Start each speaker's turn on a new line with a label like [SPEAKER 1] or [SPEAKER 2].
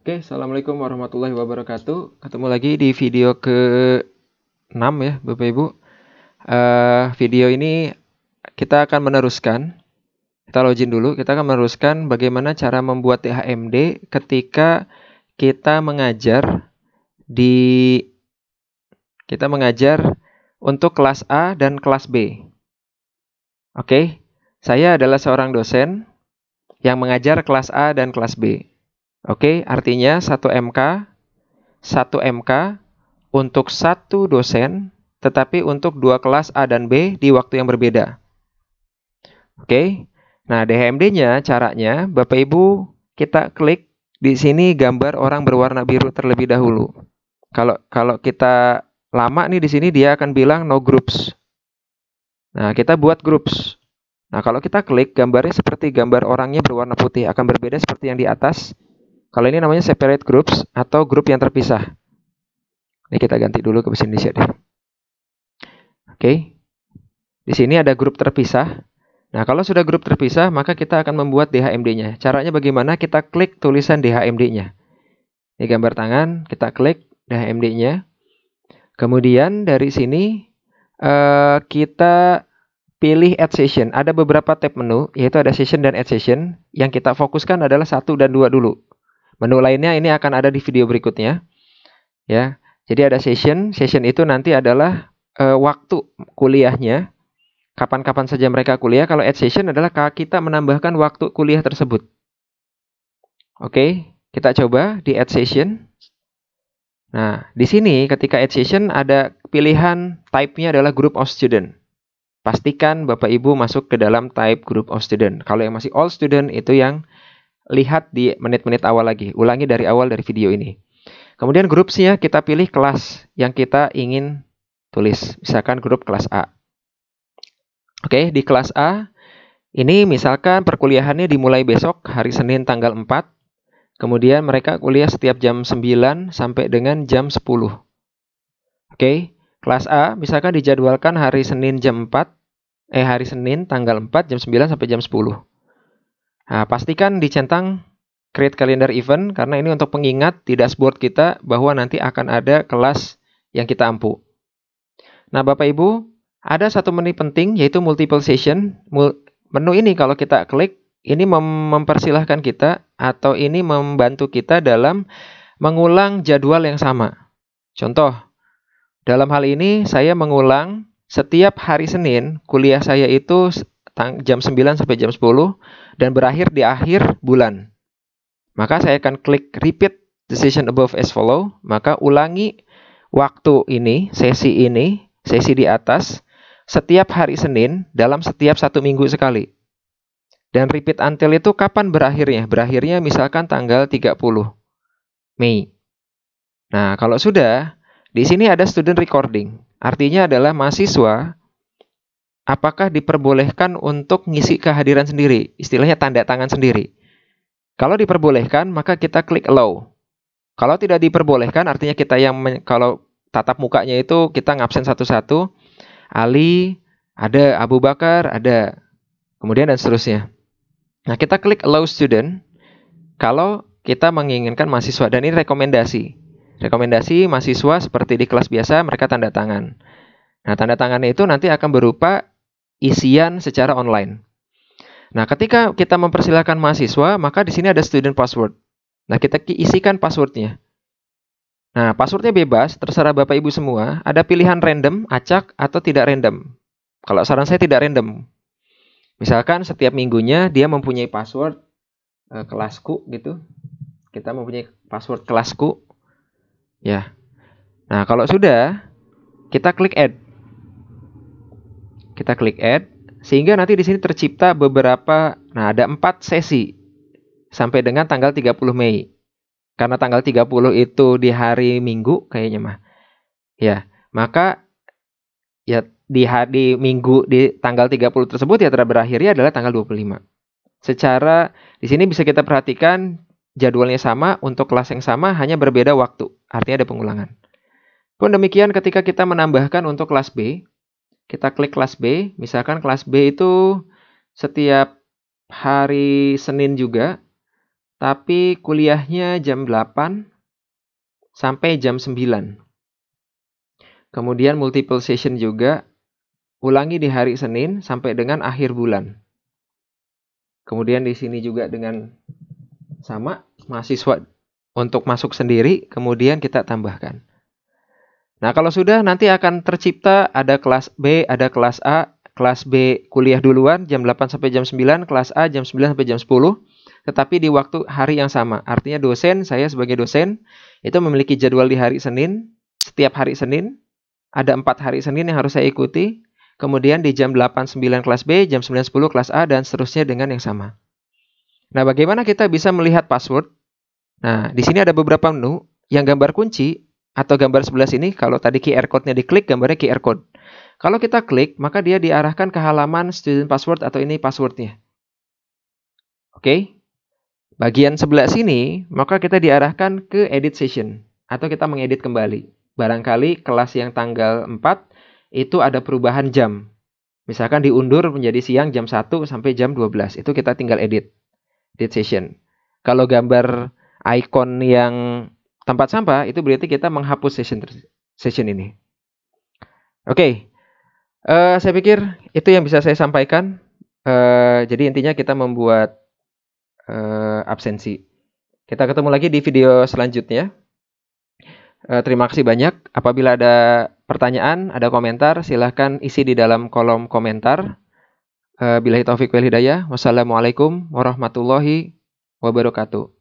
[SPEAKER 1] Oke, Assalamualaikum warahmatullahi wabarakatuh. Ketemu lagi di video ke-6 ya, Bapak Ibu. Video ini kita akan meneruskan, kita login dulu, kita akan meneruskan bagaimana cara membuat DHMD ketika kita mengajar untuk kelas A dan kelas B. Oke, saya adalah seorang dosen yang mengajar kelas A dan kelas B. Oke, artinya 1 MK untuk satu dosen, tetapi untuk dua kelas A dan B di waktu yang berbeda. Oke, nah DHMD-nya caranya, Bapak Ibu, kita klik di sini gambar orang berwarna biru terlebih dahulu. Kalau kita lama nih di sini dia akan bilang no groups. Nah, kita buat groups. Nah, kalau kita klik gambarnya seperti gambar orangnya berwarna putih, akan berbeda seperti yang di atas. Kalau ini namanya separate groups atau grup yang terpisah. Ini kita ganti dulu ke bahasa Indonesia deh. Oke. Di sini ada grup terpisah. Nah, kalau sudah grup terpisah, maka kita akan membuat DHMD-nya. Caranya bagaimana? Kita klik tulisan DHMD-nya. Ini gambar tangan, kita klik DHMD-nya. Kemudian dari sini kita pilih Add Session. Ada beberapa tab menu, yaitu ada Session dan Add Session. Yang kita fokuskan adalah 1 dan 2 dulu. Menu lainnya ini akan ada di video berikutnya. Ya, jadi ada session. Session itu nanti adalah waktu kuliahnya. Kapan-kapan saja mereka kuliah. Kalau add session adalah kita menambahkan waktu kuliah tersebut. Oke, kita coba di add session. Nah, di sini ketika add session ada pilihan type-nya adalah group of student. Pastikan Bapak Ibu masuk ke dalam type group of student. Kalau yang masih all student itu yang lihat di menit-menit awal lagi. Ulangi dari awal dari video ini. Kemudian groupsnya kita pilih kelas yang kita ingin tulis. Misalkan grup kelas A. Oke, di kelas A, ini misalkan perkuliahannya dimulai besok, hari Senin tanggal 4. Kemudian mereka kuliah setiap jam 9 sampai dengan jam 10. Oke, kelas A misalkan dijadwalkan hari Senin hari Senin tanggal 4 jam 9 sampai jam 10. Nah, pastikan dicentang create calendar event karena ini untuk pengingat di dashboard kita bahwa nanti akan ada kelas yang kita ampu. Nah, Bapak Ibu, ada satu menu penting yaitu multiple session. Menu ini kalau kita klik, ini mempersilahkan kita atau ini membantu kita dalam mengulang jadwal yang sama. Contoh, dalam hal ini saya mengulang setiap hari Senin kuliah saya itu jam 9 sampai jam 10 dan berakhir di akhir bulan. Maka saya akan klik repeat the session above as follow. Maka ulangi waktu ini, sesi di atas, setiap hari Senin dalam setiap 1 minggu sekali. Dan repeat until itu kapan berakhirnya? Berakhirnya misalkan tanggal 30 Mei. Nah, kalau sudah, di sini ada student recording. Artinya adalah mahasiswa apakah diperbolehkan untuk ngisi kehadiran sendiri? Istilahnya tanda tangan sendiri. Kalau diperbolehkan, maka kita klik allow. Kalau tidak diperbolehkan, artinya kita kalau tatap mukanya itu kita ngabsen satu-satu. Ali, ada Abu Bakar, ada. Kemudian dan seterusnya. Nah, kita klik allow student. Kalau kita menginginkan mahasiswa. Dan ini rekomendasi. Rekomendasi mahasiswa seperti di kelas biasa, mereka tanda tangan. Nah, tanda tangannya itu nanti akan berupa isian secara online. Nah, ketika kita mempersilahkan mahasiswa, maka di sini ada student password. Nah, kita isikan passwordnya. Nah, passwordnya bebas, terserah Bapak Ibu semua. Ada pilihan random, acak, atau tidak random. Kalau saran saya tidak random. Misalkan setiap minggunya dia mempunyai password kelasku gitu. Kita mempunyai password kelasku. Ya. Nah, kalau sudah, kita klik add. Kita klik add. Sehingga nanti di sini tercipta beberapa, ada 4 sesi sampai dengan tanggal 30 Mei. Karena tanggal 30 itu di hari Minggu kayaknya mah. Ya, maka ya di hari Minggu di tanggal 30 tersebut ya berakhirnya adalah tanggal 25. Secara di sini bisa kita perhatikan jadwalnya sama untuk kelas yang sama hanya berbeda waktu. Artinya ada pengulangan. Pun demikian ketika kita menambahkan untuk kelas B, kita klik kelas B, misalkan kelas B itu setiap hari Senin juga, tapi kuliahnya jam 8 sampai jam 9. Kemudian multiple session juga, ulangi di hari Senin sampai dengan akhir bulan. Kemudian di sini juga dengan sama, mahasiswa untuk masuk sendiri, kemudian kita tambahkan. Nah, kalau sudah nanti akan tercipta ada kelas B, ada kelas A. Kelas B kuliah duluan jam 8 sampai jam 9, kelas A jam 9 sampai jam 10. Tetapi di waktu hari yang sama. Artinya saya sebagai dosen, itu memiliki jadwal di hari Senin. Setiap hari Senin, ada 4 hari Senin yang harus saya ikuti. Kemudian di jam 8, 9 kelas B, jam 9, 10 kelas A, dan seterusnya dengan yang sama. Nah, bagaimana kita bisa melihat password? Nah, di sini ada beberapa menu yang gambar kunci atau gambar sebelah sini. Kalau tadi QR code-nya diklik, gambarnya QR code. Kalau kita klik, maka dia diarahkan ke halaman student password atau ini passwordnya. Oke. Bagian sebelah sini, maka kita diarahkan ke edit session atau kita mengedit kembali. Barangkali kelas yang tanggal 4 itu ada perubahan jam. Misalkan diundur menjadi siang jam 1 sampai jam 12. Itu kita tinggal edit session. Kalau gambar icon yang tempat sampah, itu berarti kita menghapus session ini. Oke. Saya pikir itu yang bisa saya sampaikan. Jadi intinya kita membuat absensi. Kita ketemu lagi di video selanjutnya. Terima kasih banyak. Apabila ada pertanyaan, ada komentar, silahkan isi di dalam kolom komentar. Billahi taufiq wal hidayah. Wassalamualaikum warahmatullahi wabarakatuh.